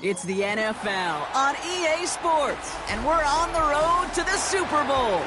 It's the NFL on EA Sports, and we're on the road to the Super Bowl.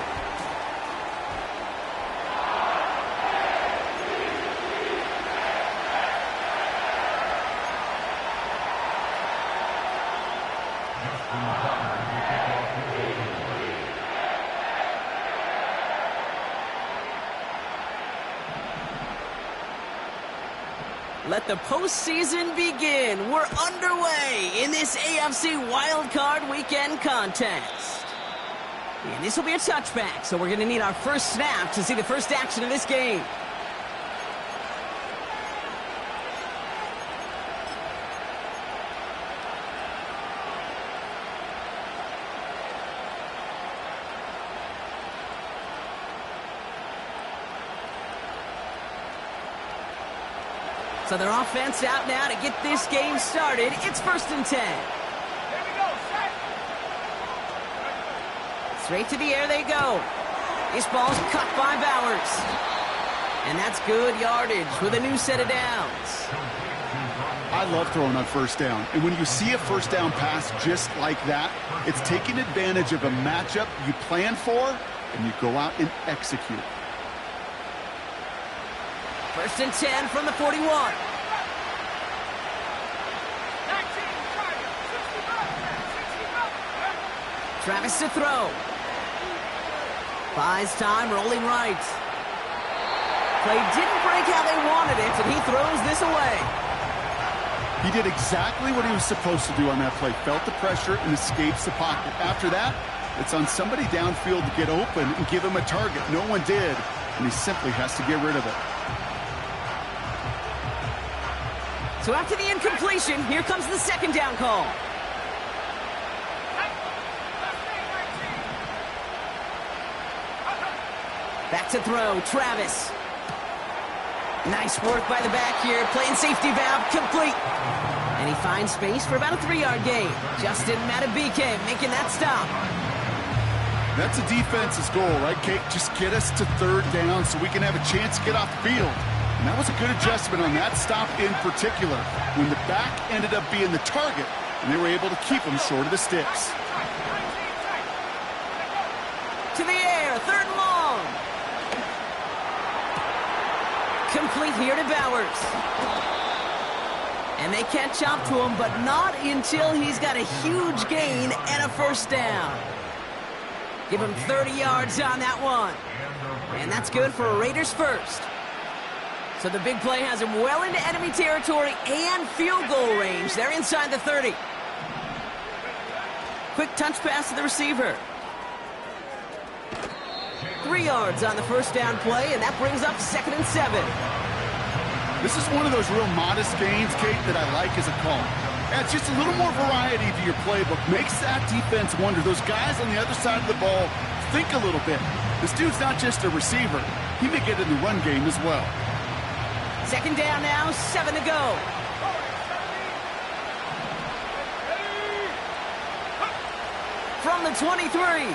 Let the postseason begin. We're underway in this AFC Wildcard Weekend contest. And this will be a touchback, so we're going to need our first snap to see the first action of this game. So their offense out now to get this game started. It's 1st and 10. Here we go, set. Straight to the air they go. This ball's cut by Bowers. And that's good yardage with a new set of downs. I love throwing on first down. And when you see a first down pass just like that, it's taking advantage of a matchup you plan for, and you go out and execute. 1st and 10 from the 41. Travis to throw. Buys time, rolling right. Play didn't break how they wanted it, and he throws this away. He did exactly what he was supposed to do on that play. Felt the pressure and escapes the pocket. After that, it's on somebody downfield to get open and give him a target. No one did, and he simply has to get rid of it. So after the incompletion, here comes the second down call. Back to throw, Travis. Nice work by the back here, playing safety valve, complete. And he finds space for about a 3-yard gain. Justin Madubuike making that stop. That's a defense's goal, right, Kate? Just get us to 3rd down so we can have a chance to get off the field. And that was a good adjustment on that stop in particular, when the back ended up being the target, and they were able to keep him short of the sticks. To the air, 3rd and long. Complete here to Bowers. And they catch up to him, but not until he's got a huge gain and a first down. Give him 30 yards on that one. And that's good for a Raiders first. So the big play has him well into enemy territory and field goal range. They're inside the 30. Quick touch pass to the receiver. 3 yards on the first down play, and that brings up 2nd and 7. This is one of those real modest gains, Kate, that I like as a call. Adds just a little more variety to your playbook. Makes that defense wonder. Those guys on the other side of the ball think a little bit. This dude's not just a receiver. He may get in the run game as well. 2nd down now, 7 to go. From the 23.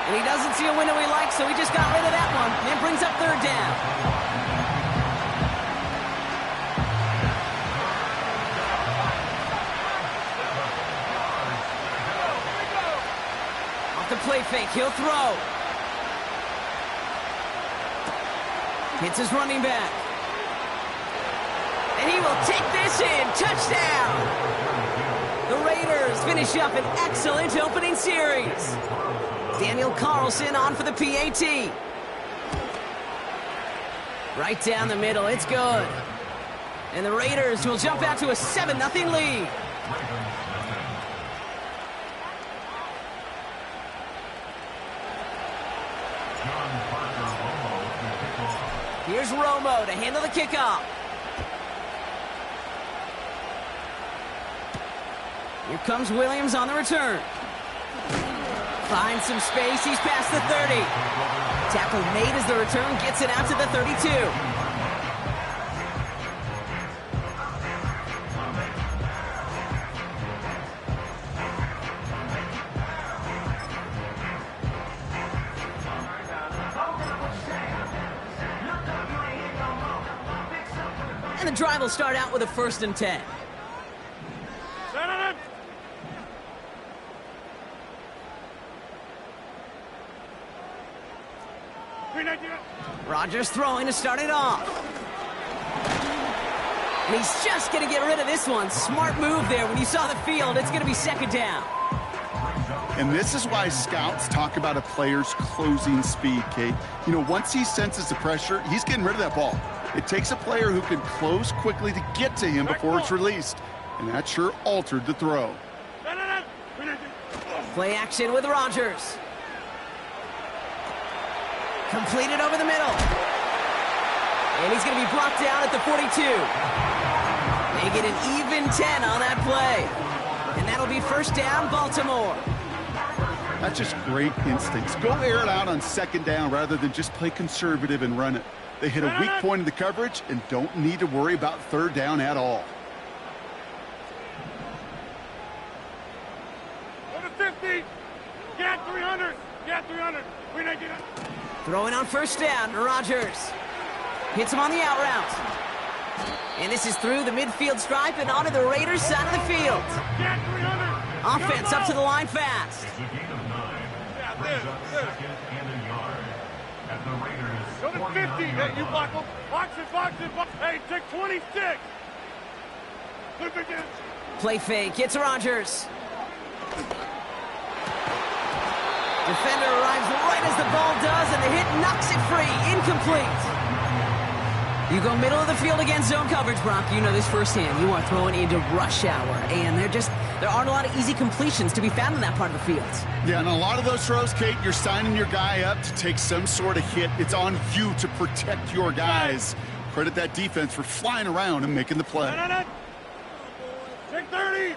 And he doesn't see a window he likes, so he just got rid of that one. And it brings up 3rd down. Off the play fake, he'll throw. Hits his running back. And he will take this in. Touchdown! The Raiders finish up an excellent opening series. Daniel Carlson on for the PAT. Right down the middle, it's good. And the Raiders will jump out to a 7-0 lead. Here's Romo to handle the kickoff. Here comes Williams on the return. Finds some space, he's past the 30. Tackle made as the return gets it out to the 32. And the drive will start out with a 1st and 10. Rodgers throwing to start it off. And he's just going to get rid of this one. Smart move there. When you saw the field, it's going to be 2nd down. And this is why scouts talk about a player's closing speed, Kate. You know, once he senses the pressure, he's getting rid of that ball. It takes a player who can close quickly to get to him before it's released. And that sure altered the throw. Play action with Rodgers. Completed over the middle. And he's going to be brought down at the 42. They get an even 10 on that play. And that'll be 1st down, Baltimore. That's just great instincts. Go air it out on 2nd down rather than just play conservative and run it. They hit a weak point in the coverage and don't need to worry about 3rd down at all. Go to 50. Get 300. Get 300. Throwing on 1st down, Rodgers. Hits him on the out route. And this is through the midfield stripe and onto the Raiders' side of the field. Get 300. Offense up to the line fast. Go to 50. Hey, you block him. Box it, box it, box it. Hey, take 26. Look again. Play fake. It's Rodgers. Defender arrives right as the ball does, and the hit knocks it free. Incomplete. You go middle of the field against zone coverage, Brock. You know this firsthand. You are throwing into rush hour, and there aren't a lot of easy completions to be found in that part of the field. Yeah, and a lot of those throws, Kate, you're signing your guy up to take some sort of hit. It's on you to protect your guys. Credit that defense for flying around and making the play. Take 30.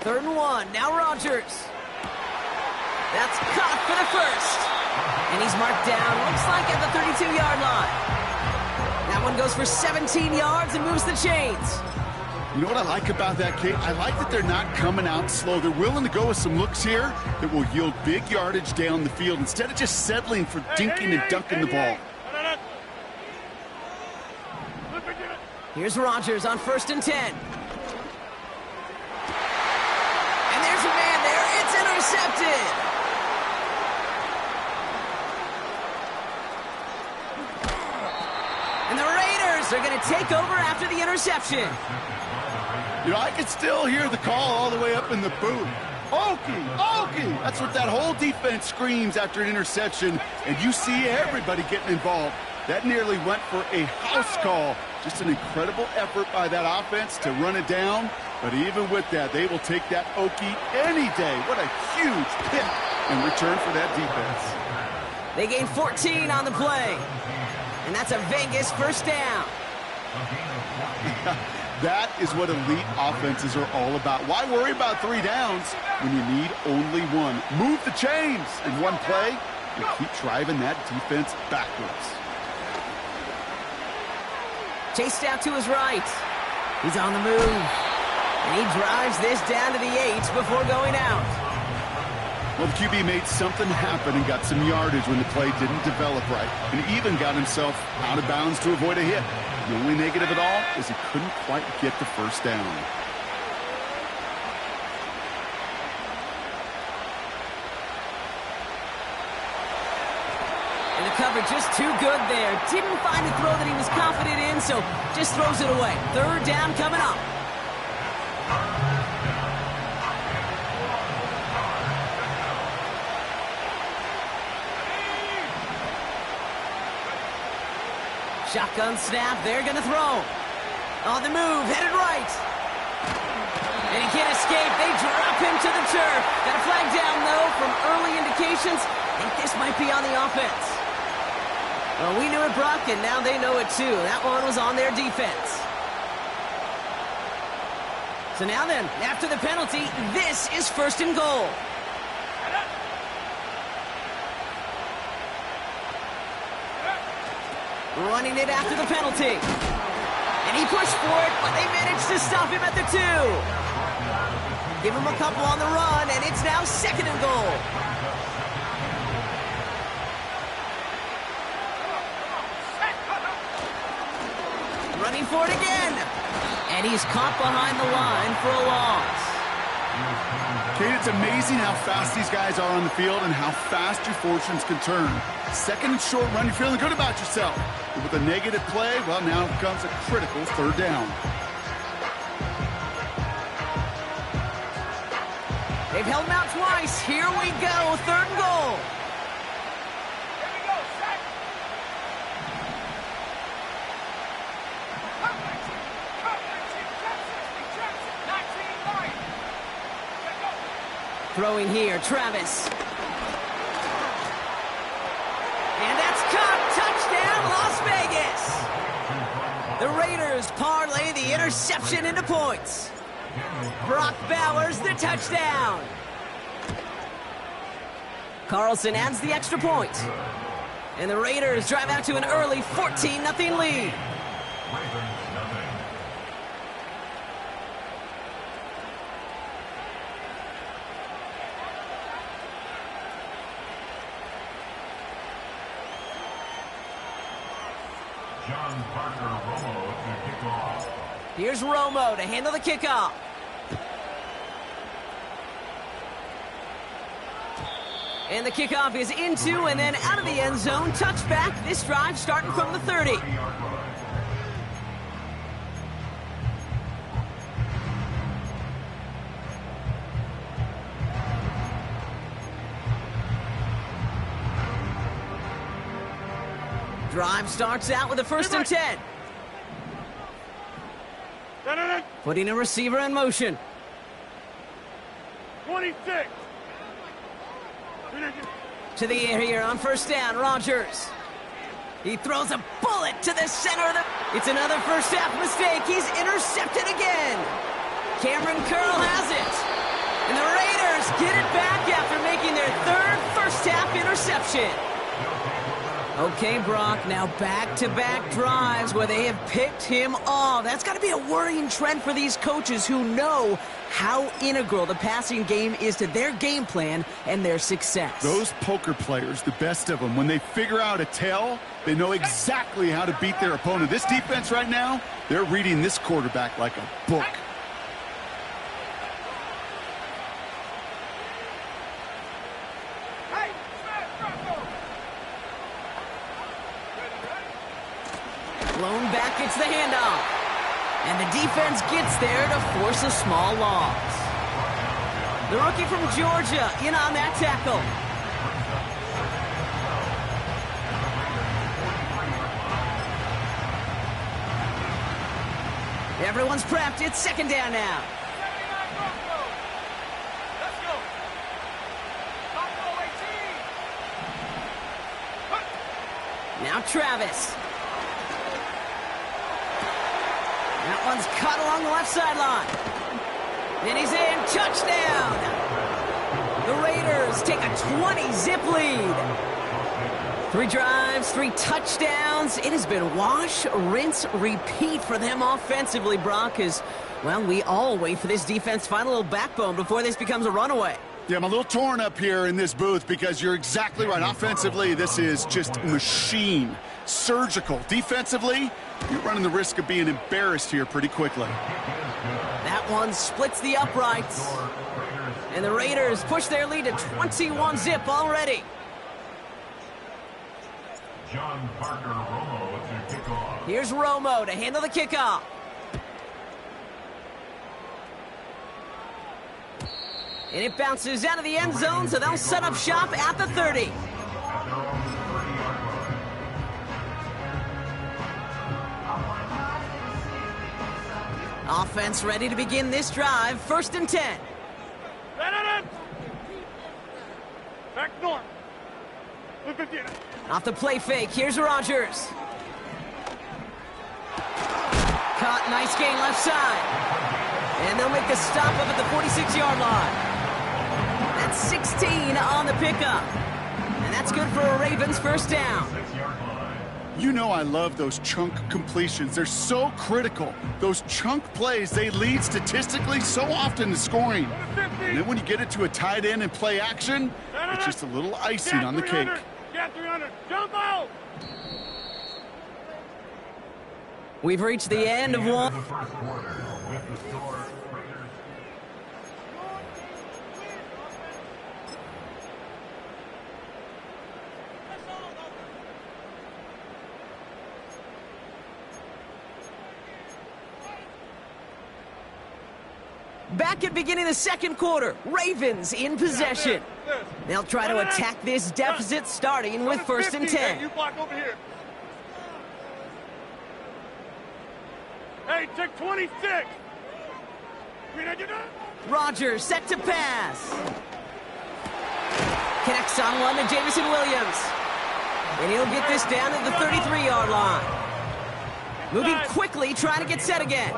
3rd and 1. Now Rodgers. That's caught for the 1st. And he's marked down, looks like at the 32-yard line. That one goes for 17 yards and moves the chains. You know what I like about that, Kate? I like that they're not coming out slow. They're willing to go with some looks here that will yield big yardage down the field instead of just settling for dinking and dunking the ball. Here's Rodgers on 1st and 10. And there's a man there. It's intercepted. And the Raiders are going to take over after the interception. You know, I can still hear the call all the way up in the booth. Okie, Okie! That's what that whole defense screams after an interception, and you see everybody getting involved. That nearly went for a house call. Just an incredible effort by that offense to run it down, but even with that, they will take that Okie any day. What a huge hit in return for that defense. They gain 14 on the play. And that's a Vegas 1st down. That is what elite offenses are all about. Why worry about 3 downs when you need only 1? Move the chains in one play and keep driving that defense backwards. Chased out to his right. He's on the move. And he drives this down to the 8 before going out. Well, the QB made something happen and got some yardage when the play didn't develop right, and even got himself out of bounds to avoid a hit. The only negative at all is he couldn't quite get the 1st down. And the coverage just too good there. Didn't find a throw that he was confident in, so just throws it away. 3rd down coming up. Shotgun snap, they're going to throw. On the move, headed right. And he can't escape. They drop him to the turf. Got a flag down, though, from early indications. I think this might be on the offense. Well, we knew it, Brock, and now they know it, too. That one was on their defense. So now then, after the penalty, this is 1st and goal. Running it after the penalty. And he pushed for it, but they managed to stop him at the 2. Give him a couple on the run, and it's now 2nd and goal. running for it again. And he's caught behind the line for a loss. Kate, it's amazing how fast these guys are on the field and how fast your fortunes can turn. Second and short run, you're feeling good about yourself. But with a negative play, well, now comes a critical third down. They've held him out twice. Here we go, third and goal. Here we go, set. Cut 19 right. Throwing here, Travis. And that's caught. Touchdown, Las Vegas. The Raiders parlay the interception into points. Brock Bowers, the touchdown. Carlson adds the extra point. And the Raiders drive out to an early 14-0 lead. John Parker Romo to kick off. Here's Romo to handle the kickoff. And the kickoff is into and then out of the end zone. Touchback. This drive starting from the 30. Drive starts out with a 1st and 10. Putting a receiver in motion. 26. To the air here on 1st down, Rodgers. He throws a bullet to the center of the... It's another first half mistake. He's intercepted again. Cameron Curl has it. And the Raiders get it back after making their 3rd first half interception. Okay, Brock, now back-to-back drives where they have picked him off. That's got to be a worrying trend for these coaches who know how integral the passing game is to their game plan and their success. Those poker players, the best of them, when they figure out a tell, they know exactly how to beat their opponent. This defense right now, they're reading this quarterback like a book. Blown back, gets the handoff. And the defense gets there to force a small loss. The rookie from Georgia in on that tackle. Everyone's prepped. It's 2nd down now. Let's go. Now Travis. That one's cut along the left sideline. And he's in. Touchdown. The Raiders take a 20-zip lead. 3 drives, 3 touchdowns. It has been wash, rinse, repeat for them offensively, Brock, as, well, we all wait for this defense to find a little backbone before this becomes a runaway. Yeah, I'm a little torn up here in this booth because you're exactly right. Offensively, this is just machine. Surgical. Defensively, you're running the risk of being embarrassed here pretty quickly. That one splits the uprights. And the Raiders push their lead to 21-zip already. John Parker Romo to kick off. Here's Romo to handle the kickoff. And it bounces out of the end zone, so they'll set up shop at the 30. Offense ready to begin this drive. 1st and 10. Back north. Off the play fake, here's Rodgers. Caught, nice gain left side. And they'll make the stop up at the 46-yard line. That's 16 on the pickup. And that's good for a Ravens 1st down. You know I love those chunk completions. They're so critical. Those chunk plays, they lead statistically so often to scoring. And then when you get it to a tight end and play action, it's just a little icing on the cake. Get 300. Jump out. We've reached the end of one. The first quarter with the score, Raiders. Back at beginning of the second quarter, Ravens in possession. They'll try to attack this deficit starting with 1st and 10. Hey, you block over here. Hey, take 26. Rodgers set to pass. Connects on one to Jameson Williams. And he'll get this down at the 33-yard line. Moving quickly, trying to get set again.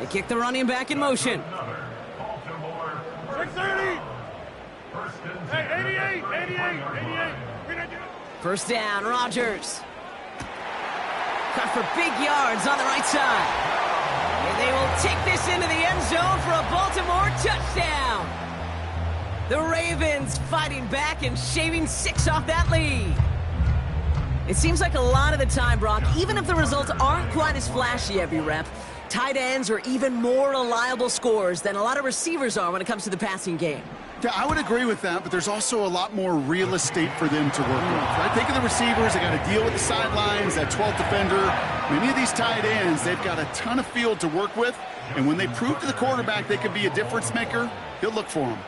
They kick the running back in motion. 630. Hey, 88. First down, Rodgers. Cut for big yards on the right side. And they will take this into the end zone for a Baltimore touchdown. The Ravens fighting back and shaving 6 off that lead. It seems like a lot of the time, Brock, even if the results aren't quite as flashy every rep, tight ends are even more reliable scorers than a lot of receivers are when it comes to the passing game. Yeah, I would agree with that, but there's also a lot more real estate for them to work with. Right? Think of the receivers. They got to deal with the sidelines, that 12th defender. Many of these tight ends, they've got a ton of field to work with, and when they prove to the quarterback they can be a difference maker, he'll look for them.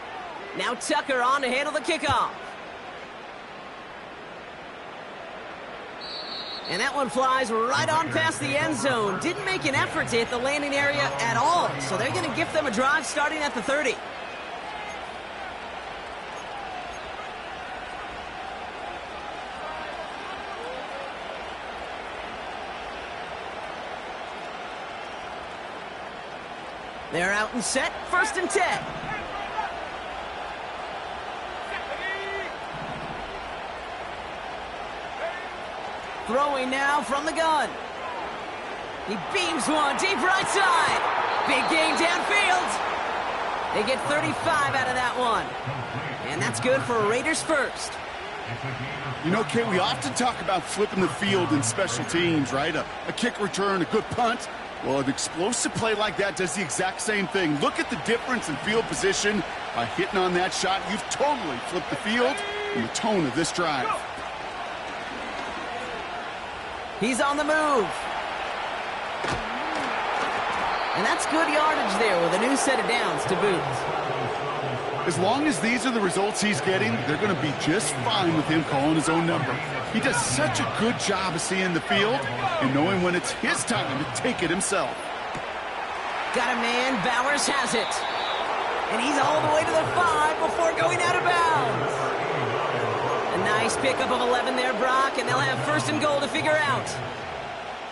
Now Tucker on to handle the kickoff. And that one flies right on past the end zone. Didn't make an effort to hit the landing area at all, so they're going to gift them a drive starting at the 30. They're out and set, 1st and 10. Throwing now from the gun. He beams one deep right side. Big gain downfield. They get 35 out of that one. And that's good for Raiders first. You know, Kate, we often talk about flipping the field in special teams, right? A kick return, a good punt. Well, an explosive play like that does the exact same thing. Look at the difference in field position. By hitting on that shot, you've totally flipped the field and the tone of this drive. He's on the move. And that's good yardage there with a new set of downs to boot. As long as these are the results he's getting, they're going to be just fine with him calling his own number. He does such a good job of seeing the field and knowing when it's his time to take it himself. Got a man, Bowers has it. And he's all the way to the 5 before going out of bounds. A nice pickup of 11 there, Brock, and they'll have 1st and goal to figure out.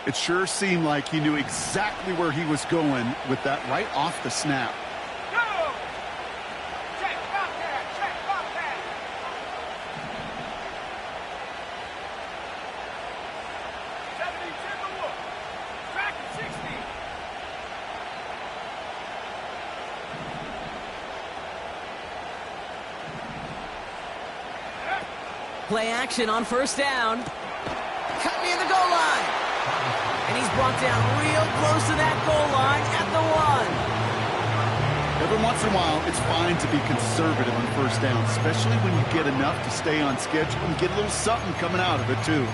It sure seemed like he knew exactly where he was going with that right off the snap. Play action on 1st down. Cut near the goal line. And he's brought down real close to that goal line at the 1. Every once in a while, it's fine to be conservative on 1st down, especially when you get enough to stay on schedule and get a little something coming out of it, too.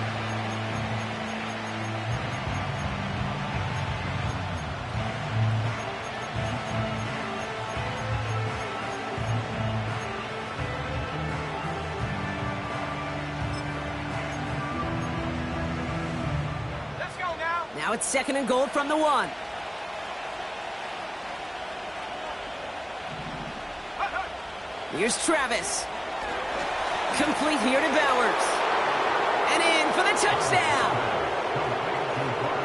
Now it's 2nd and goal from the 1. Here's Travis. Complete here to Bowers. And in for the touchdown.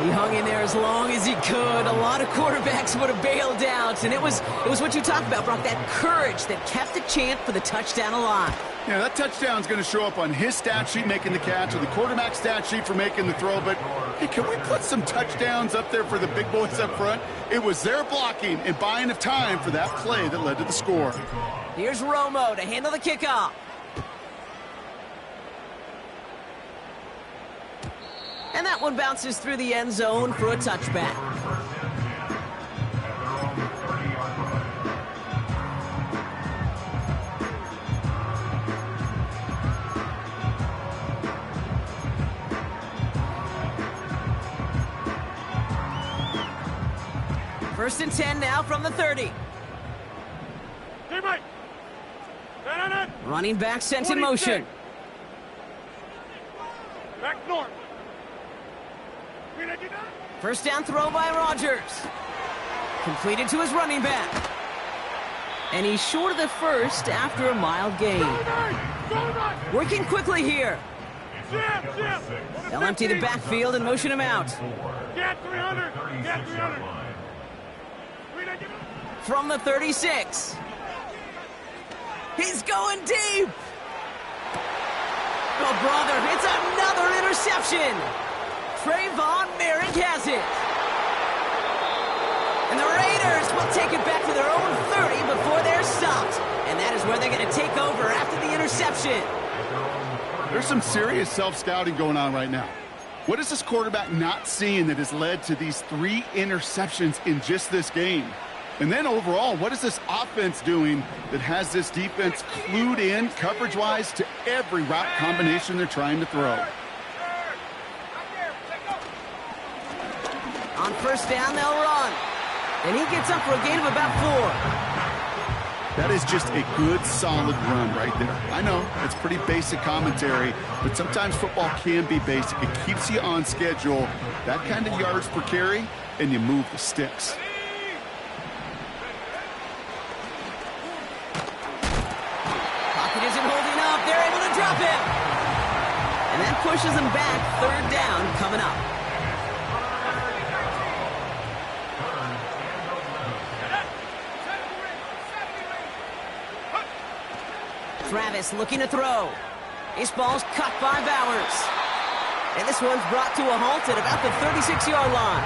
He hung in there as long as he could. A lot of quarterbacks would have bailed out. And it was what you talked about, Brock, that courage that kept the chant for the touchdown alive. Yeah, that touchdown's going to show up on his stat sheet making the catch or the quarterback stat sheet for making the throw. But, hey, can we put some touchdowns up there for the big boys up front? It was their blocking and buying of time for that play that led to the score. Here's Romo to handle the kickoff. And that one bounces through the end zone for a touchback. First and 10 now from the 30. Running back sent in motion. Back north. First down throw by Rodgers. Completed to his running back. And he's short of the first after a mild gain. Working quickly here. They'll empty the backfield and motion him out. Get 300. Get 300. From the 36. He's going deep. Oh, brother, it's another interception. Trayvon Merrick has it. And the Raiders will take it back to their own 30 before they're stopped. And that is where they're going to take over after the interception. There's some serious self-scouting going on right now. What is this quarterback not seeing that has led to these 3 interceptions in just this game? And then overall, what is this offense doing that has this defense clued in coverage-wise to every route combination they're trying to throw? On first down, they'll run. And he gets up for a gain of about 4. That is just a good, solid run right there. I know, it's pretty basic commentary, but sometimes football can be basic. It keeps you on schedule, that kind of yards per carry, and you move the sticks. Pocket isn't holding up. They're able to drop him. And that pushes them back. Third down coming up. Travis looking to throw. This ball's cut by Bowers. And this one's brought to a halt at about the 36-yard line.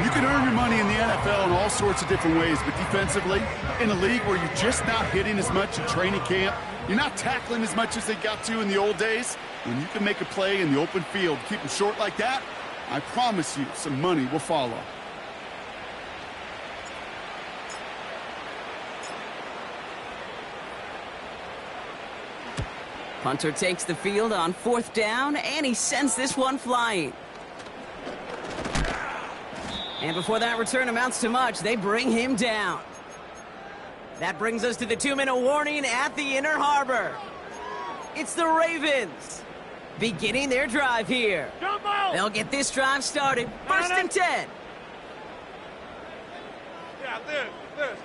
You can earn your money in the NFL in all sorts of different ways, but defensively, in a league where you're just not hitting as much in training camp, you're not tackling as much as they got to in the old days, when you can make a play in the open field, keep them short like that, I promise you some money will follow. Punter takes the field on fourth down, and he sends this one flying. And before that return amounts to much, they bring him down. That brings us to the 2-minute warning at the Inner Harbor. It's the Ravens beginning their drive here. They'll get this drive started. First and 10. Yeah, this.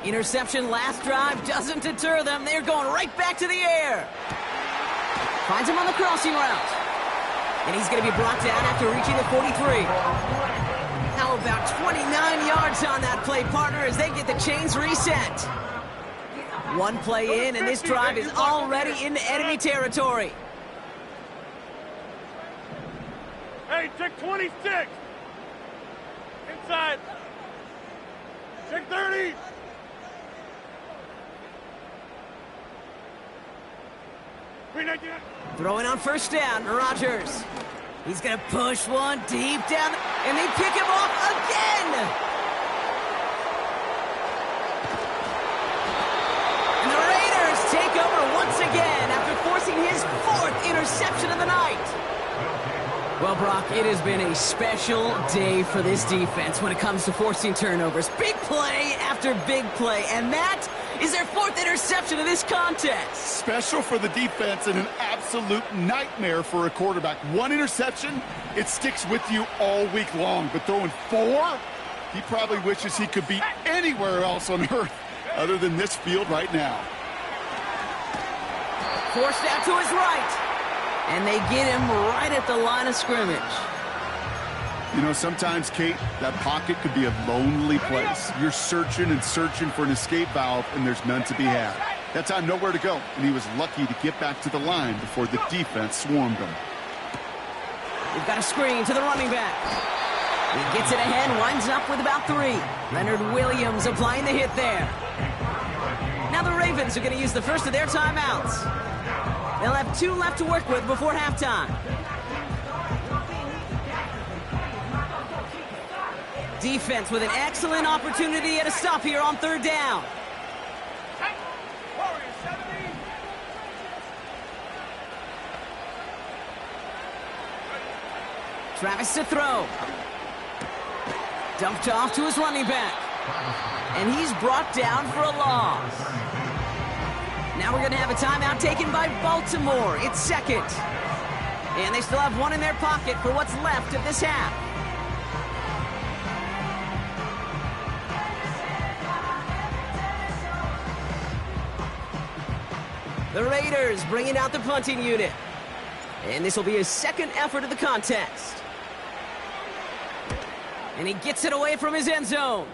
Interception last drive doesn't deter them. They're going right back to the air. Finds him on the crossing route. And he's going to be brought down after reaching the 43. How about 29 yards on that play, partner, as they get the chains reset. One play in, and this drive is already into enemy territory. Hey, check 26. Inside. Check 30. Throwing on first down, Rodgers. He's going to push one deep down, and they pick him off again. And the Raiders take over once again after forcing his 4th interception of the night. Well, Brock, it has been a special day for this defense when it comes to forcing turnovers. Big play after big play, and that is their 4th interception of this contest. Special for the defense and an absolute nightmare for a quarterback. 1 interception, it sticks with you all week long. But throwing 4, he probably wishes he could be anywhere else on earth other than this field right now. Forced out to his right. And they get him right at the line of scrimmage. You know, sometimes, Kate, that pocket could be a lonely place. You're searching and searching for an escape valve, and there's none to be had. That time, nowhere to go, and he was lucky to get back to the line before the defense swarmed him. We've got a screen to the running back. He gets it ahead, winds up with about 3. Leonard Williams applying the hit there. Now the Ravens are going to use the first of their timeouts. They'll have 2 left to work with before halftime. Defense with an excellent opportunity at a stop here on 3rd down. Travis to throw. Dumped off to his running back. And he's brought down for a loss. Now we're going to have a timeout taken by Baltimore. It's 2nd. And they still have 1 in their pocket for what's left of this half. The Raiders bringing out the punting unit. And this will be his 2nd effort of the contest. And he gets it away from his end zone.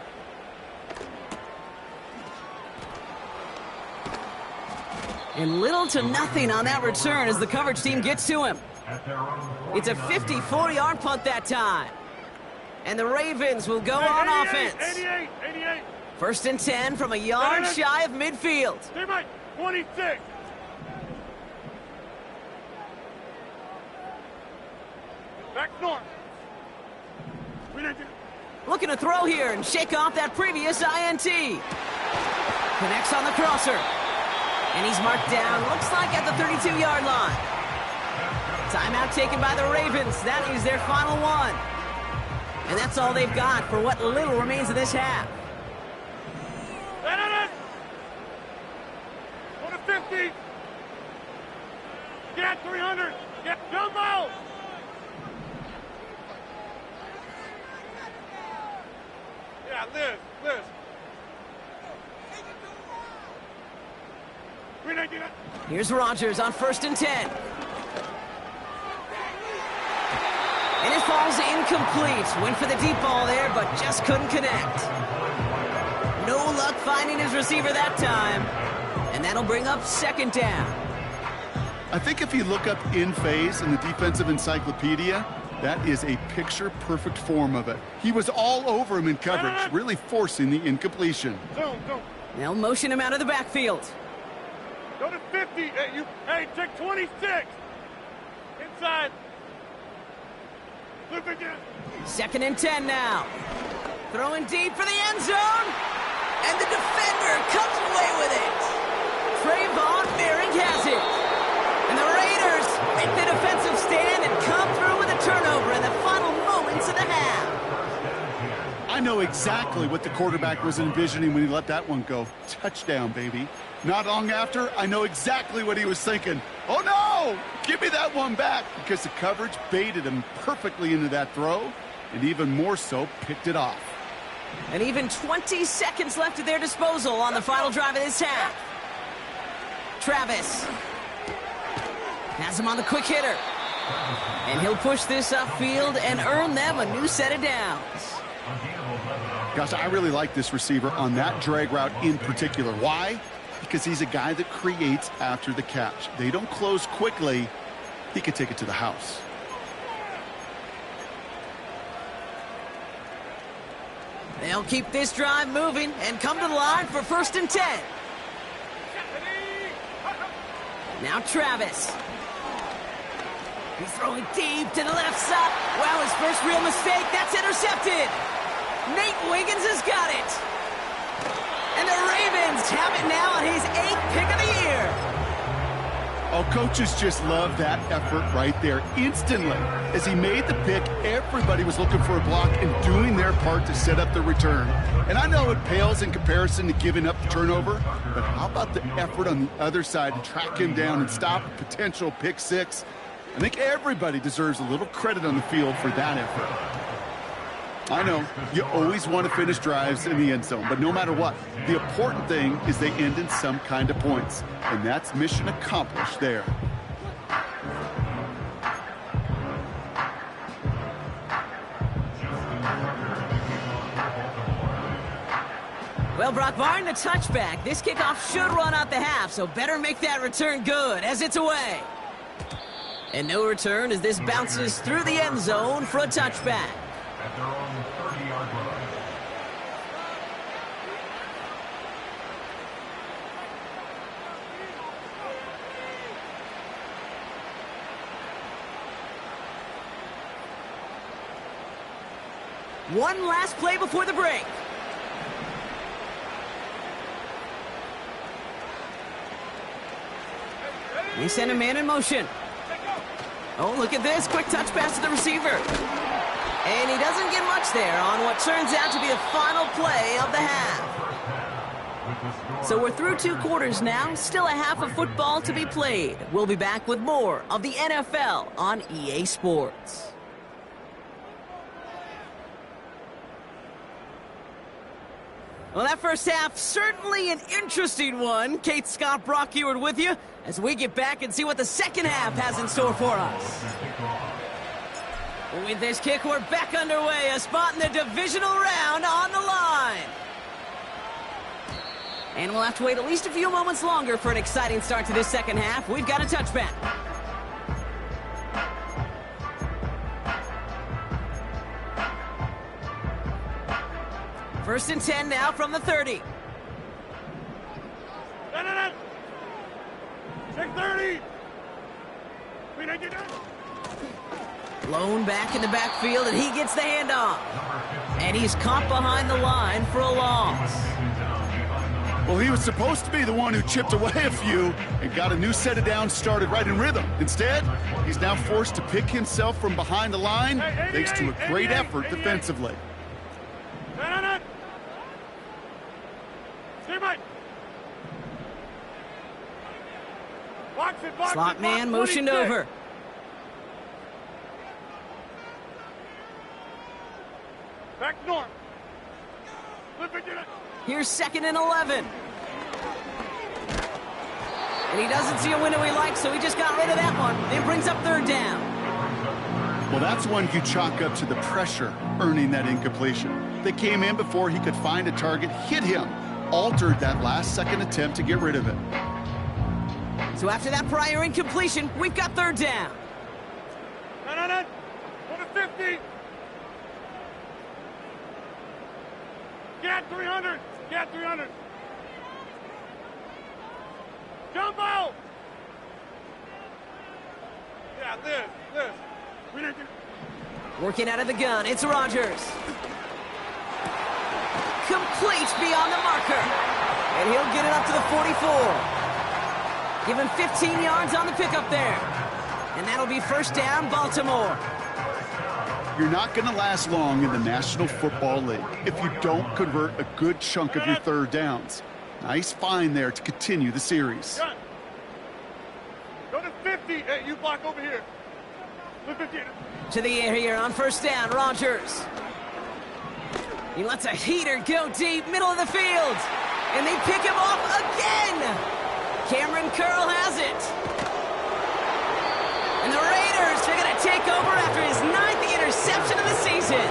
And little to nothing on that return as the coverage team gets to him. It's a 54-yard punt that time. And the Ravens will go on offense. 88. 1st and 10 from a yard shy of midfield. 26. Back north. Looking to throw here and shake off that previous INT. Connects on the crosser. And he's marked down, looks like at the 32-yard line. Timeout taken by the Ravens. That is their final one. And that's all they've got for what little remains of this half. Go to 50. Get 300. Get jumbo. Yeah, Liz. Here's Rodgers on 1st and 10. And it falls incomplete. Went for the deep ball there, but just couldn't connect. No luck finding his receiver that time. And that'll bring up 2nd down. I think if you look up in phase in the defensive encyclopedia, that is a picture-perfect form of it. He was all over him in coverage, really forcing the incompletion. They'll motion him out of the backfield. Go to 50. Hey, check 26. Inside. 2nd and 10 now. Throwing deep for the end zone. And the defender comes away with it. Trayvon Merrick has it. And the Raiders make the defensive stand and come through with a turnover in the final moments of the half. I know exactly what the quarterback was envisioning when he let that one go. Touchdown, baby. Not long after, I know exactly what he was thinking. Oh, no! Give me that one back, because the coverage baited him perfectly into that throw, and even more so, picked it off. And even 20 seconds left at their disposal on the final drive of this half. Travis has him on the quick hitter. And he'll push this upfield and earn them a new set of downs. Gosh, I really like this receiver on that drag route in particular. Why? Because he's a guy that creates after the catch. They don't close quickly. He could take it to the house. They'll keep this drive moving and come to the line for 1st and 10. Now Travis. He's throwing deep to the left side. Wow, his first real mistake. That's intercepted. Nate Wiggins has got it. And the Ravens have it now on his 8th pick of the year. Oh, coaches just love that effort right there. Instantly, as he made the pick, everybody was looking for a block and doing their part to set up the return. And I know it pales in comparison to giving up the turnover, but how about the effort on the other side to track him down and stop a potential pick six? I think everybody deserves a little credit on the field for that effort. I know, you always want to finish drives in the end zone, but no matter what, the important thing is they end in some kind of points, and that's mission accomplished there. Well, Brock, barring the touchback, this kickoff should run out the half, so better make that return good as it's away. And no return as this bounces through the end zone for a touchback. At their own 30-yard line. One last play before the break. They send a man in motion. Oh, look at this. Quick touch pass to the receiver. And he doesn't get much there on what turns out to be the final play of the half. So we're through 2 quarters now. Still a half of football to be played. We'll be back with more of the NFL on EA Sports. Well, that first half, certainly an interesting one. Kate Scott, Brock Eward with you as we get back and see what the second half has in store for us. With this kick, we're back underway. A spot in the divisional round on the line. And we'll have to wait at least a few moments longer for an exciting start to this second half. We've got a touchback. First and 10 now from the 30. 630. Blown back in the backfield, and he gets the handoff. And he's caught behind the line for a loss. Well, he was supposed to be the one who chipped away a few and got a new set of downs started right in rhythm. Instead, he's now forced to pick himself from behind the line thanks to a great effort defensively. Slot man motioned over. Back north. Here's 2nd and 11. And he doesn't see a window he likes, so he just got rid of that one. It brings up 3rd down. Well, that's one you chalk up to the pressure earning that incompletion. They came in before he could find a target, hit him, altered that last-second attempt to get rid of it. So after that prior incompletion, we've got 3rd down. No. 50. Get 300. Get 300. Jumbo. Yeah, this. Working out of the gun, it's Rodgers. Complete beyond the marker. And he'll get it up to the 44. Give him 15 yards on the pickup there. And that'll be 1st down, Baltimore. You're not going to last long in the National Football League if you don't convert a good chunk of your 3rd downs. Nice find there to continue the series. Go to 50. Hey, you block over here. To the air here on 1st down, Rodgers. He lets a heater go deep, middle of the field. And they pick him off again. Cameron Curl has it. And the Raiders are going to take over after his 9th interception of the season.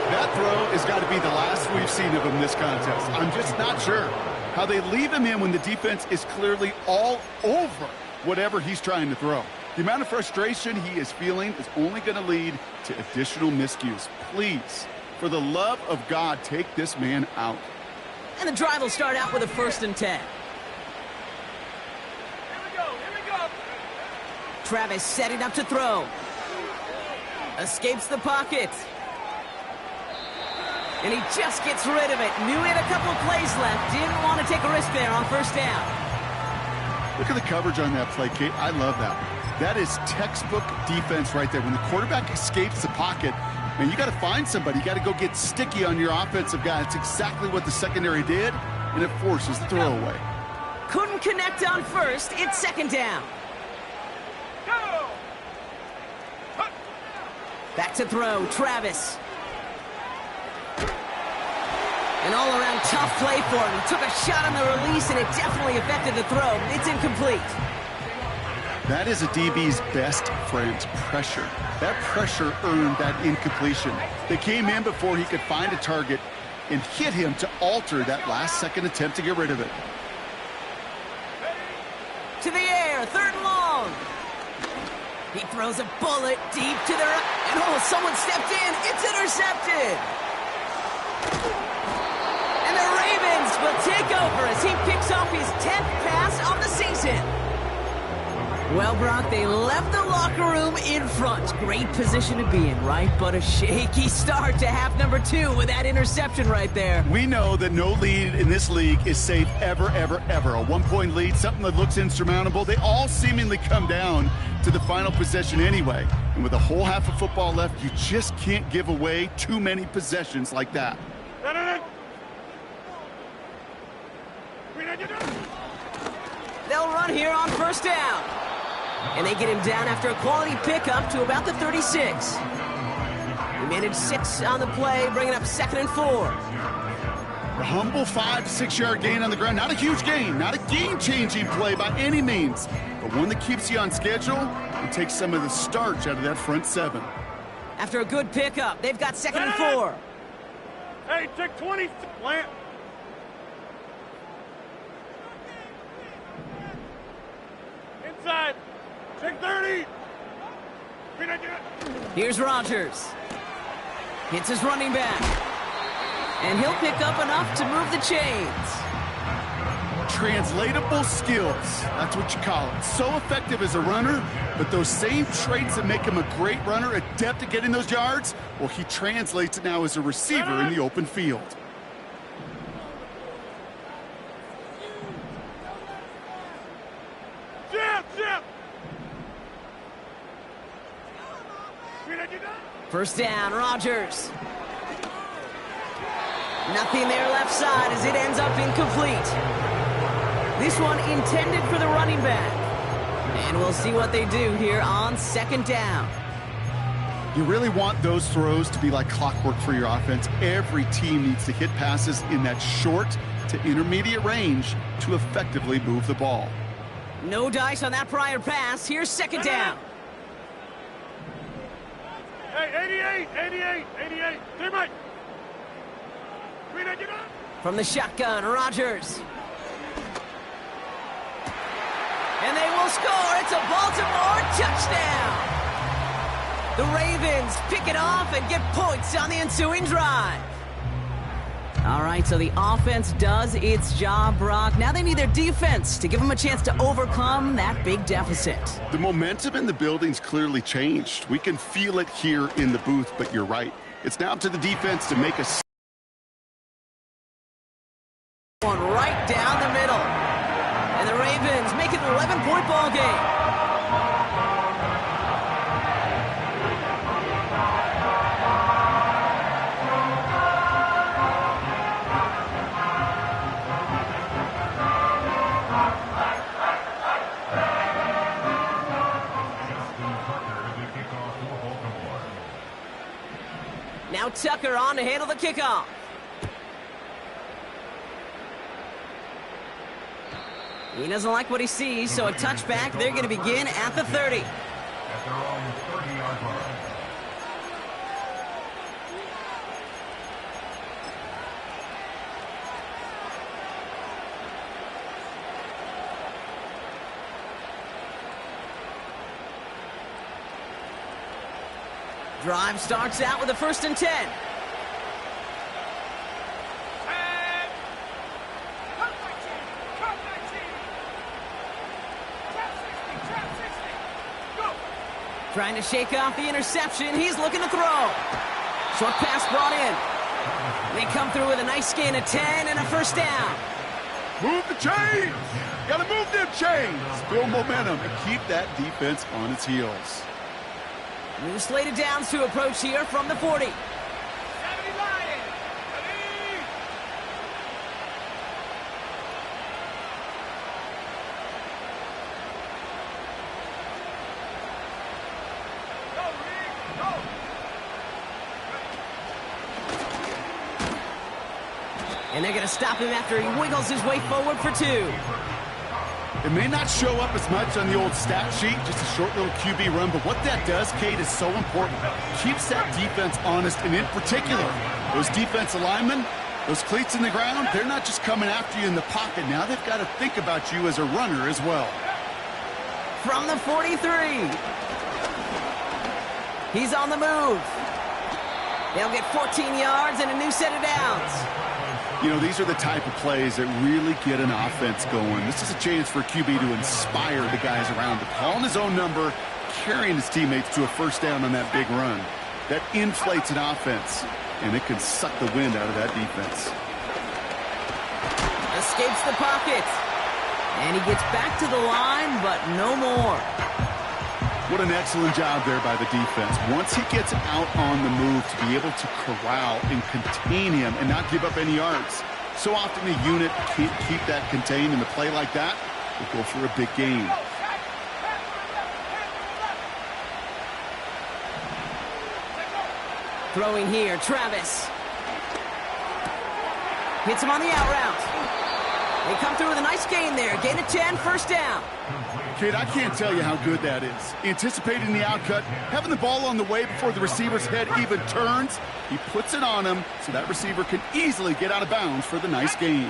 That throw has got to be the last we've seen of him this contest. I'm just not sure how they leave him in when the defense is clearly all over whatever he's trying to throw. The amount of frustration he is feeling is only going to lead to additional miscues. Please, for the love of God, take this man out. And the drive will start out with a 1st and 10. Travis setting up to throw. Escapes the pocket. And he just gets rid of it. Knew he had a couple of plays left. Didn't want to take a risk there on 1st down. Look at the coverage on that play, Kate. I love that. That is textbook defense right there. When the quarterback escapes the pocket, man, you got to find somebody. You got to go get sticky on your offensive guy. That's exactly what the secondary did, and it forces the throwaway. Couldn't connect on 1st. It's 2nd down. Back to throw, Travis. An all-around tough play for him. He took a shot on the release, and it definitely affected the throw. It's incomplete. That is a DB's best friend, pressure. That pressure earned that incompletion. They came in before he could find a target and hit him to alter that last-second attempt to get rid of it. To the air, 3rd and long. He throws a bullet deep to the right. And oh, someone stepped in. It's intercepted. And the Ravens will take over as he picks off his 10th pass of the season. Well, Brock, they left the locker locker room in front. Great position to be in, right? But a shaky start to half number 2 with that interception right there. We know that no lead in this league is safe ever, ever, ever. A one-point lead, something that looks insurmountable. They all seemingly come down to the final possession anyway. And with a whole half of football left, you just can't give away too many possessions like that. They'll run here on first down. And they get him down after a quality pickup to about the 36. He managed 6 on the play, bringing up 2nd and 4. A humble 5 to 6 yard gain on the ground. Not a huge gain, not a game-changing play by any means, but one that keeps you on schedule and takes some of the starch out of that front 7. After a good pickup, they've got 2nd and 4. Hey, take 20. Plant. Inside. Take 30. Here's Rodgers. Hits his running back. And he'll pick up enough to move the chains. Translatable skills, that's what you call it. So effective as a runner, but those same traits that make him a great runner, adept at getting those yards, well, he translates it now as a receiver in the open field. First down, Rodgers. Nothing there left side as it ends up incomplete. This one intended for the running back. And we'll see what they do here on 2nd down. You really want those throws to be like clockwork for your offense. Every team needs to hit passes in that short to intermediate range to effectively move the ball. No dice on that prior pass. Here's 2nd down. Hey, 88. Teammate. From the shotgun, Rodgers. And they will score. It's a Baltimore touchdown. The Ravens pick it off and get points on the ensuing drive. All right, so the offense does its job, Brock. Now they need their defense to give them a chance to overcome that big deficit. The momentum in the building's clearly changed. We can feel it here in the booth, but you're right. It's now up to the defense to make a one right down the middle. And the Ravens make it an 11-point ball game. Now Tucker on to handle the kickoff. He doesn't like what he sees, so a touchback. They're going to begin at the 30. At their own 30-yard line. Drive starts out with a 1st and 10. Trying to shake off the interception. He's looking to throw. Short pass brought in. They come through with a nice gain of 10 and a 1st down. move the chains. Got to move them chains. Build momentum and keep that defense on its heels. New slated downs to approach here from the 40. And they're going to stop him after he wiggles his way forward for 2. It may not show up as much on the old stat sheet, just a short little QB run, but what that does, Kate, is so important. Keeps that defense honest, and in particular, those defensive linemen, those cleats in the ground, they're not just coming after you in the pocket. Now they've got to think about you as a runner as well. From the 43. He's on the move. They'll get 14 yards and a new set of downs. You know, these are the type of plays that really get an offense going. This is a chance for QB to inspire the guys around him. Calling his own number, carrying his teammates to a first down on that big run. That inflates an offense, and it can suck the wind out of that defense. Escapes the pocket. And he gets back to the line, but no more. What an excellent job there by the defense. Once he gets out on the move, to be able to corral and contain him and not give up any yards. So often a unit can't keep that contained, and a play like that will go for a big gain. Throwing here, Travis. Hits him on the out route. They come through with a nice gain there. Gain of 10, first down. Kid, I can't tell you how good that is. Anticipating the outcut, having the ball on the way before the receiver's head even turns. He puts it on him so that receiver can easily get out of bounds for the nice gain.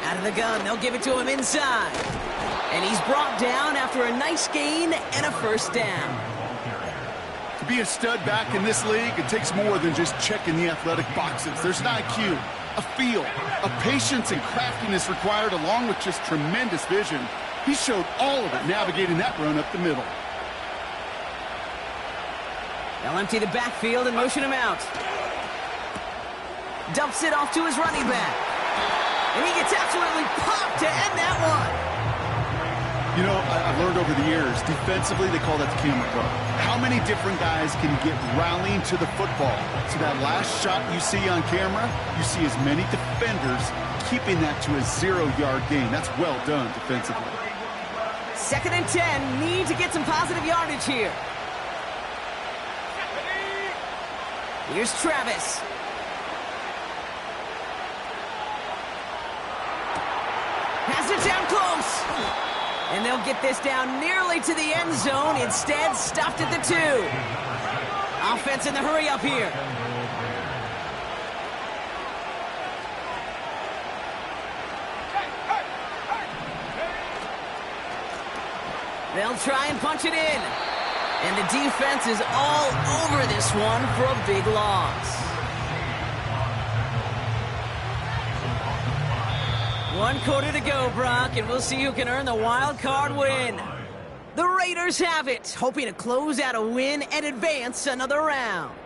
Out of the gun, they'll give it to him inside. And he's brought down after a nice gain and a first down. To be a stud back in this league, it takes more than just checking the athletic boxes. There's an IQ, a feel, a patience and craftiness required, along with just tremendous vision. He showed all of it navigating that run up the middle. They'll empty the backfield and motion him out. Dumps it off to his running back. And he gets absolutely popped to end that one. You know, I've learned over the years, defensively, they call that the camera throw. How many different guys can get rallying to the football? So that last shot you see on camera, you see as many defenders keeping that to a 0-yard gain. That's well done defensively. 2nd and 10, need to get some positive yardage here. Here's Travis. Has it down close. And they'll get this down nearly to the end zone. Instead, stopped at the 2. Offense in the hurry up here. They'll try and punch it in. And the defense is all over this one for a big loss. 1 quarter to go, Brock, and we'll see who can earn the wild card win. The Raiders have it, hoping to close out a win and advance another round.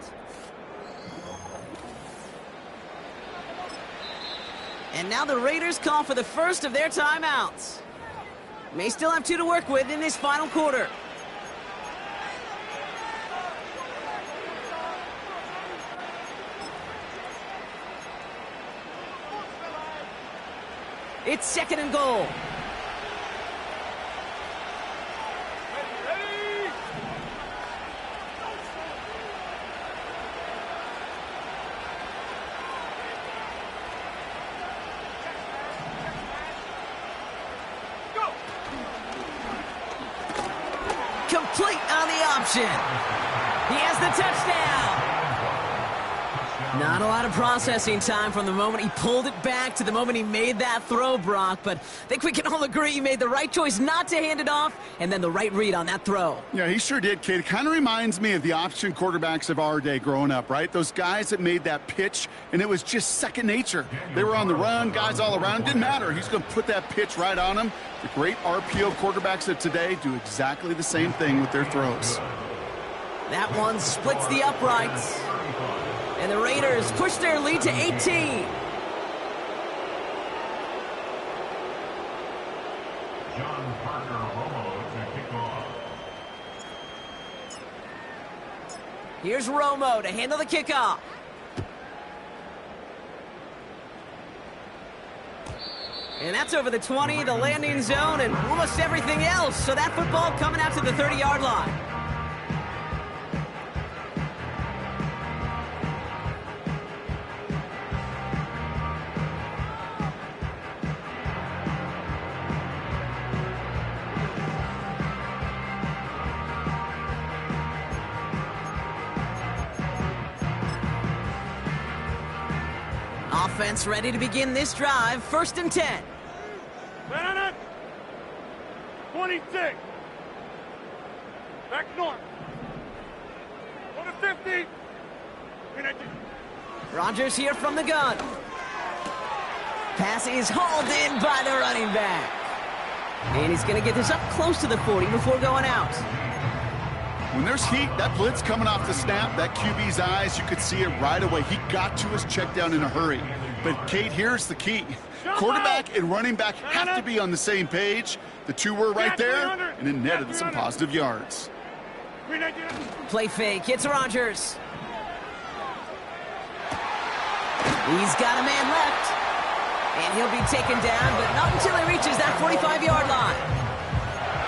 And now the Raiders call for the first of their timeouts. May still have 2 to work with in this final quarter. It's 2nd and goal. Complete on the option. He has the touchdown. Not a lot of processing time from the moment he pulled it back to the moment he made that throw, Brock, but I think we can all agree he made the right choice not to hand it off, and then the right read on that throw. Yeah, he sure did, kid. It kind of reminds me of the option quarterbacks of our day growing up, right? Those guys that made that pitch, and it was just second nature. They were on the run, guys all around. Didn't matter. He's going to put that pitch right on him. The great RPO quarterbacks of today do exactly the same thing with their throws. That one splits the uprights. And the Raiders push their lead to 18. John Parker Romo to kick off. Here's Romo to handle the kickoff. And that's over the 20, the landing zone, and almost everything else. So that football coming out to the 30-yard line. Offense ready to begin this drive. 1st and 10. Man on it. 26. Back north. Go to 50. Rodgers here from the gun. Pass is hauled in by the running back. And he's going to get this up close to the 40 before going out. When there's heat, that blitz coming off the snap, that QB's eyes, you could see it right away. He got to his check down in a hurry. But, Kate, here's the key. Quarterback and running back have to be on the same page. The two were right there, and it netted some positive yards. Play fake. It's Rodgers. He's got a man left. And he'll be taken down, but not until he reaches that 45-yard line.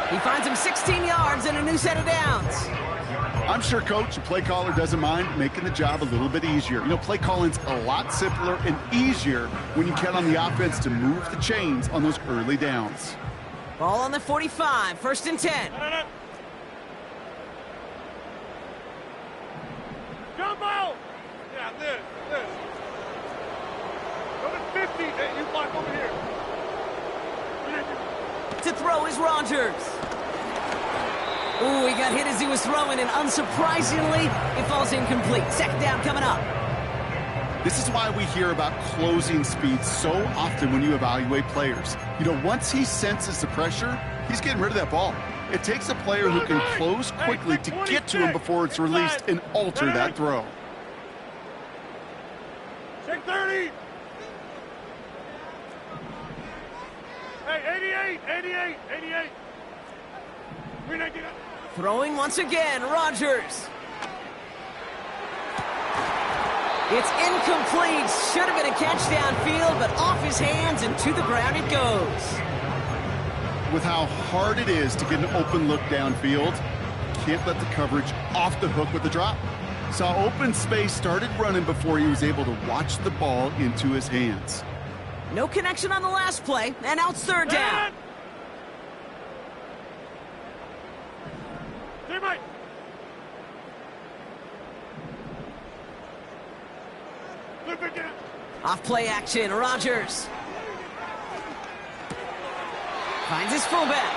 He finds him 16 yards and a new set of downs. I'm sure, Coach, the play caller doesn't mind making the job a little bit easier. You know, play calling's a lot simpler and easier when you count on the offense to move the chains on those early downs. Ball on the 45, 1st and 10. Jump out! Yeah, this. Go to 50. Hey, you block over here. To throw is Rodgers. Ooh, he got hit as he was throwing, and unsurprisingly, it falls incomplete. 2nd down coming up. This is why we hear about closing speed so often when you evaluate players. You know, once he senses the pressure, he's getting rid of that ball. It takes a player who can close quickly to get to him before it's released and alter that throw. Check 30. Hey, 88. Throwing once again, Rodgers. It's incomplete. Should have been a catch downfield, but off his hands and to the ground it goes. With how hard it is to get an open look downfield, can't let the coverage off the hook with the drop. Saw open space, started running before he was able to watch the ball into his hands. No connection on the last play, and out 3rd down. Off play action, Rodgers. Finds his fullback.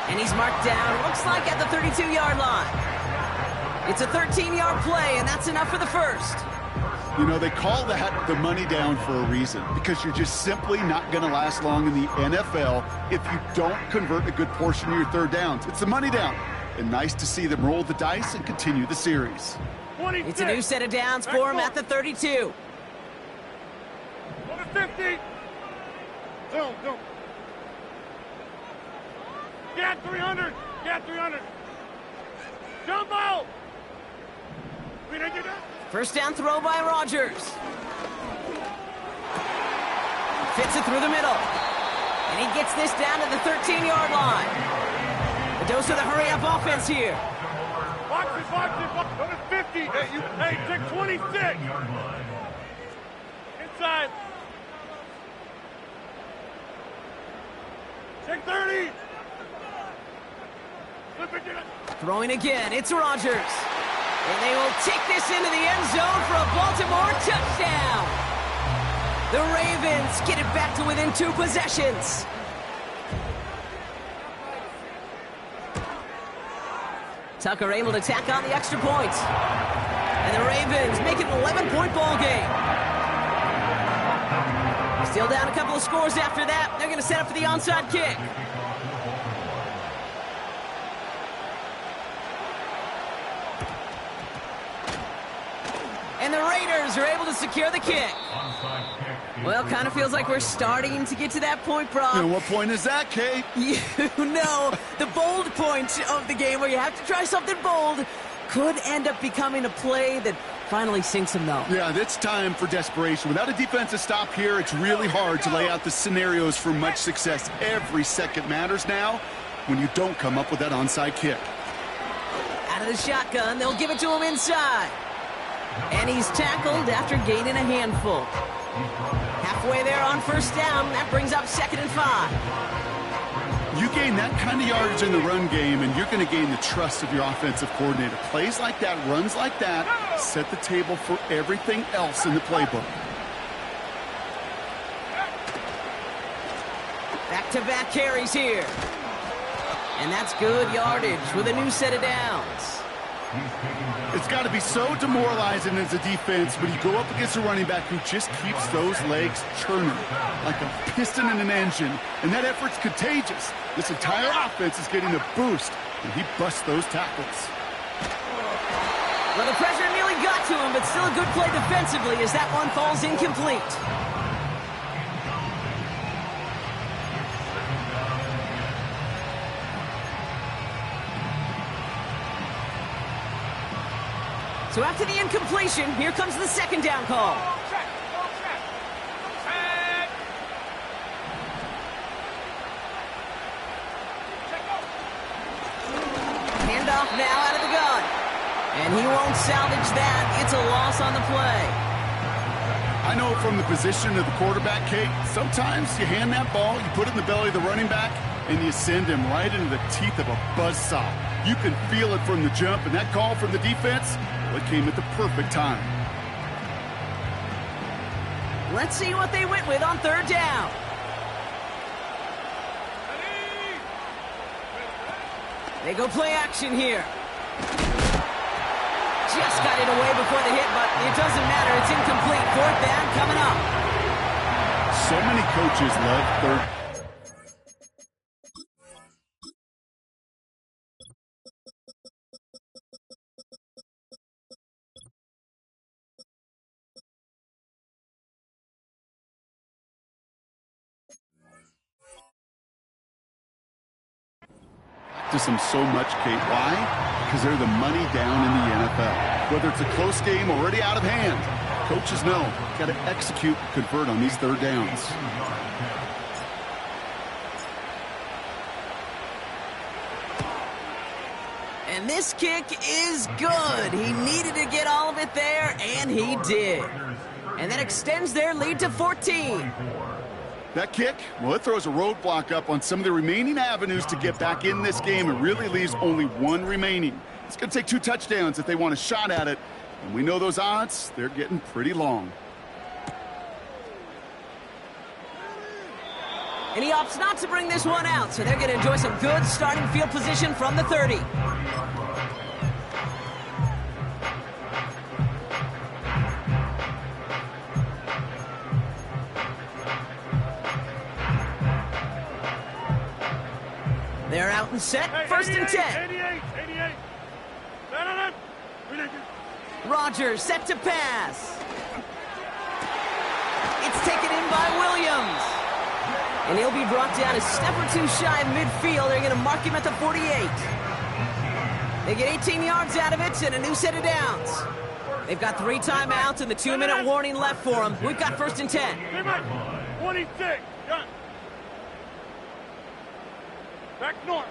And he's marked down, looks like at the 32-yard line. It's a 13-yard play, and that's enough for the 1st. You know, they call that the money down for a reason, because you're just simply not going to last long in the NFL if you don't convert a good portion of your 3rd downs. It's the money down. And nice to see them roll the dice and continue the series. It's a new set of downs for him at the 32. 50. Zoom. Get 300. Jump out. 1st down throw by Rodgers. Fits it through the middle. And he gets this down to the 13-yard line. A dose of the hurry-up offense here. Box it. Go to 50. Hey, check 26. Inside. Check 30. Throwing again, it's Rodgers. And they will take this into the end zone for a Baltimore touchdown. The Ravens get it back to within 2 possessions. Tucker able to tack on the extra point. And the Ravens make it an 11-point ball game. Still down a couple of scores after that. They're going to set up for the onside kick. And the Raiders are able to secure the kick. Well, kind of feels like we're starting to get to that point, Brock. And what point is that, Kate? You know, the bold point of the game where you have to try something bold could end up becoming a play that finally sinks him, though. Yeah, it's time for desperation. Without a defensive stop here, it's really hard to lay out the scenarios for much success. Every second matters now when you don't come up with that onside kick. Out of the shotgun, they'll give it to him inside. And he's tackled after gaining a handful. Halfway there on 1st down, that brings up 2nd and 5. You gain that kind of yardage in the run game, and you're going to gain the trust of your offensive coordinator. Plays like that, runs like that, set the table for everything else in the playbook. Back-to-back carries here. And that's good yardage with a new set of downs. It's got to be so demoralizing as a defense when you go up against a running back who just keeps those legs churning like a piston in an engine, and that effort's contagious. This entire offense is getting a boost, and he busts those tackles. Well, the pressure nearly got to him, but still a good play defensively as that one falls incomplete. So after the incompletion, here comes the second down call. Handoff now out of the gun. And he won't salvage that. It's a loss on the play. I know from the position of the quarterback, Kate, sometimes you hand that ball, you put it in the belly of the running back, and you send him right into the teeth of a buzzsaw. You can feel it from the jump, and that call from the defense, well, it came at the perfect time. Let's see what they went with on third down. They go play action here. Just got it away before the hit, but it doesn't matter. It's incomplete. Fourth down coming up. So many coaches love third. Practice them so much, Kate. Why? Because they're the money down in the NFL. Whether it's a close game already out of hand, coaches know got to execute, convert on these third downs. And this kick is good. He needed to get all of it there, and he did. And that extends their lead to 14. That kick, well, it throws a roadblock up on some of the remaining avenues to get back in this game. It really leaves only one remaining. It's going to take 2 touchdowns if they want a shot at it. And we know those odds, they're getting pretty long. And he opts not to bring this one out, so they're going to enjoy some good starting field position from the 30. They're out and set, Hey, first 88, and 10. 88. Rodgers set to pass. It's taken in by Williams. And he'll be brought down a step or two shy of midfield. They're going to mark him at the 48. They get 18 yards out of it and a new set of downs. They've got 3 timeouts and the 2-minute warning left for them. We've got first and 10. 26. Done. Back north.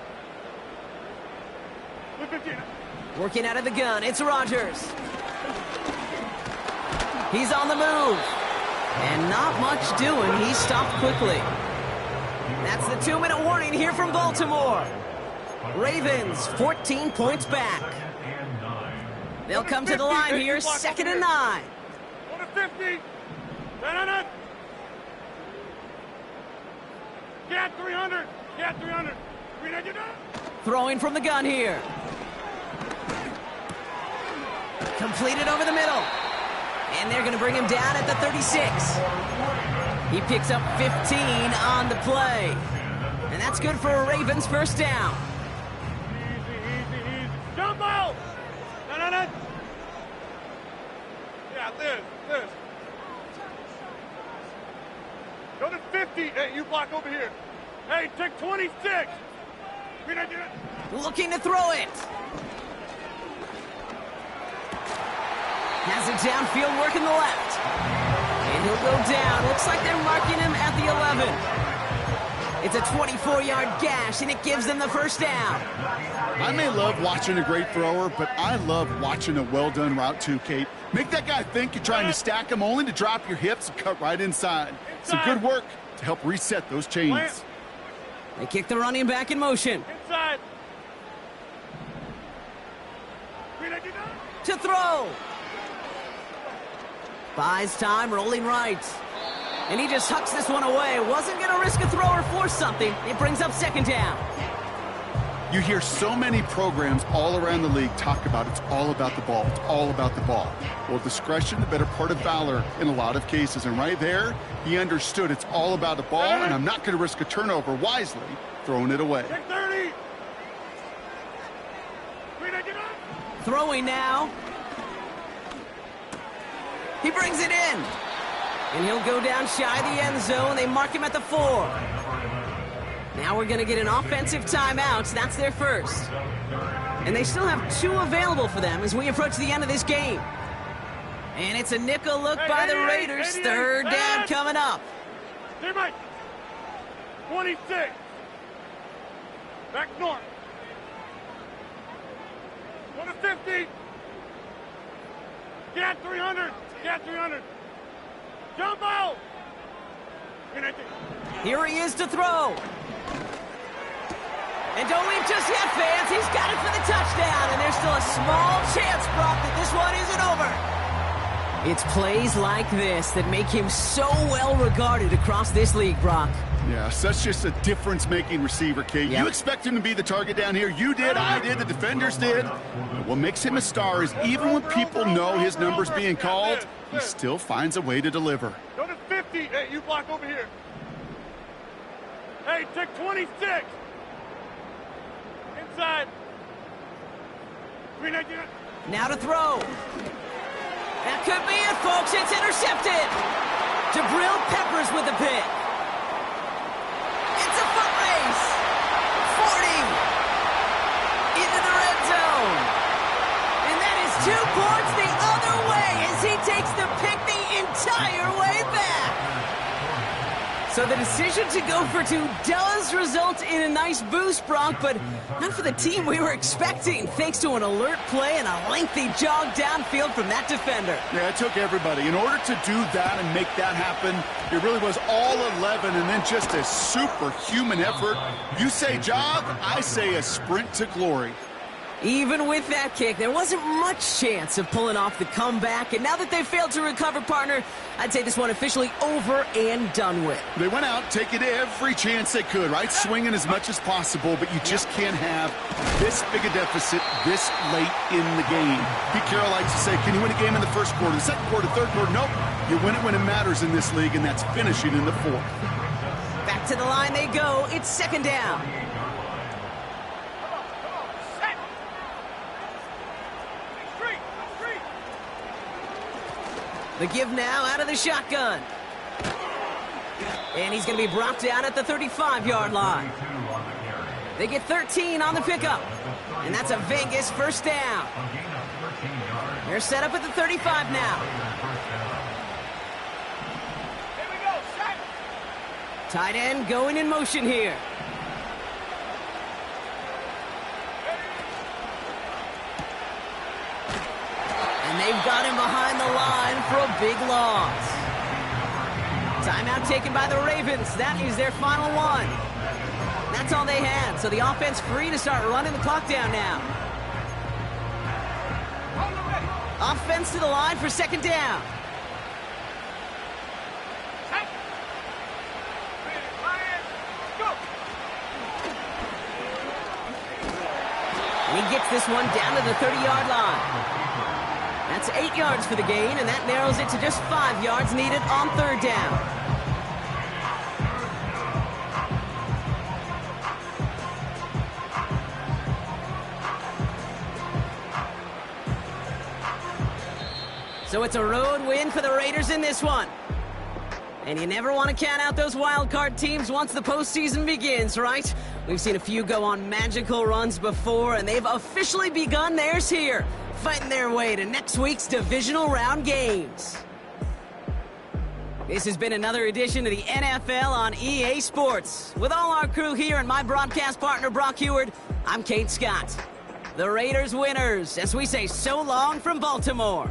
15. Working out of the gun, it's Rodgers. He's on the move. And not much doing. He stopped quickly. That's the 2-minute warning here from Baltimore. Ravens, 14 points back. They'll come to the line here, 2nd and 9. 50. Get 300. Get 300. Throwing from the gun here. Completed over the middle. And they're going to bring him down at the 36. He picks up 15 on the play. And that's good for a Ravens first down. Easy. Jump out. No. Yeah, this. Go to 50. Hey, you block over here. Hey, take 26. Looking to throw it. Has it downfield, working the left. And he'll go down. Looks like they're marking him at the 11. It's a 24-yard gash, and it gives them the first down. I may love watching a great thrower, but I love watching a well-done route too, Kate. Make that guy think you're trying to stack him, only to drop your hips and cut right inside. Some good work to help reset those chains. They kick the running back in motion. Inside. To throw. Buys time, rolling right. And he just hucks this one away. Wasn't going to risk a throw or force something. It brings up 2nd down. You hear so many programs all around the league talk about it's all about the ball. It's all about the ball. Well, discretion, the better part of valor in a lot of cases. And right there, he understood it's all about the ball, and I'm not going to risk a turnover wisely, throwing it away. 30. Throwing now. He brings it in. And he'll go down shy of the end zone. They mark him at the 4. Now we're going to get an offensive timeout. That's their first. And they still have 2 available for them as we approach the end of this game. And it's a nickel look by the Raiders. 3rd down coming up. 26. Back north. Go to 50. Get at 300. Get at 300. Jump out. Here he is to throw. And don't leave just yet, fans. He's got it for the touchdown. And there's still a small chance, Brock, that this one isn't over. It's plays like this that make him so well regarded across this league, Brock. Yeah, such just a difference-making receiver, Kate. Yep. You expect him to be the target down here. You did, I did, the defenders did. But what makes him a star is even when people know his number's being called, he still finds a way to deliver. Go to 50. Hey, you block over here. Hey, take 26. Inside. Now to throw. That could be it, folks. It's intercepted. Jabril Peppers with the pick. It's a foot race. 40. Into the red zone. And that is 2 points the other way as he takes the pick the entire way back. So the decision to go for 2 does result in a nice boost, Brock, but not for the team we were expecting, thanks to an alert play and a lengthy jog downfield from that defender. Yeah, it took everybody. In order to do that and make that happen, it really was all 11 and then just a superhuman effort. You say jog, I say a sprint to glory. Even with that kick, there wasn't much chance of pulling off the comeback, and now that they failed to recover, partner, I'd say this one officially over and done with. They went out taking every chance they could, right? Swinging as much as possible, but you just can't have this big a deficit this late in the game. Pete Carroll likes to say, can you win a game in the first quarter, the second quarter, third quarter? Nope. You win it when it matters in this league, and that's finishing in the 4th. Back to the line they go. It's 2nd down. The give now out of the shotgun. And he's going to be brought down at the 35-yard line. They get 13 on the pickup. And that's a Vegas 1st down. They're set up at the 35 now. Tight end going in motion here. And they've got him behind the line for a big loss. Timeout taken by the Ravens. That is their final one. That's all they had, so the offense free to start running the clock down now. Offense to the line for 2nd down. And he gets this one down to the 30-yard line. That's 8 yards for the gain, and that narrows it to just 5 yards needed on 3rd down. So it's a road win for the Raiders in this one. And you never want to count out those wild card teams once the postseason begins, right? We've seen a few go on magical runs before, and they've officially begun theirs here, fighting their way to next week's divisional round games. This has been another edition of the NFL on EA Sports. With all our crew here and my broadcast partner, Brock Huard, I'm Kate Scott. The Raiders winners, as we say so long from Baltimore.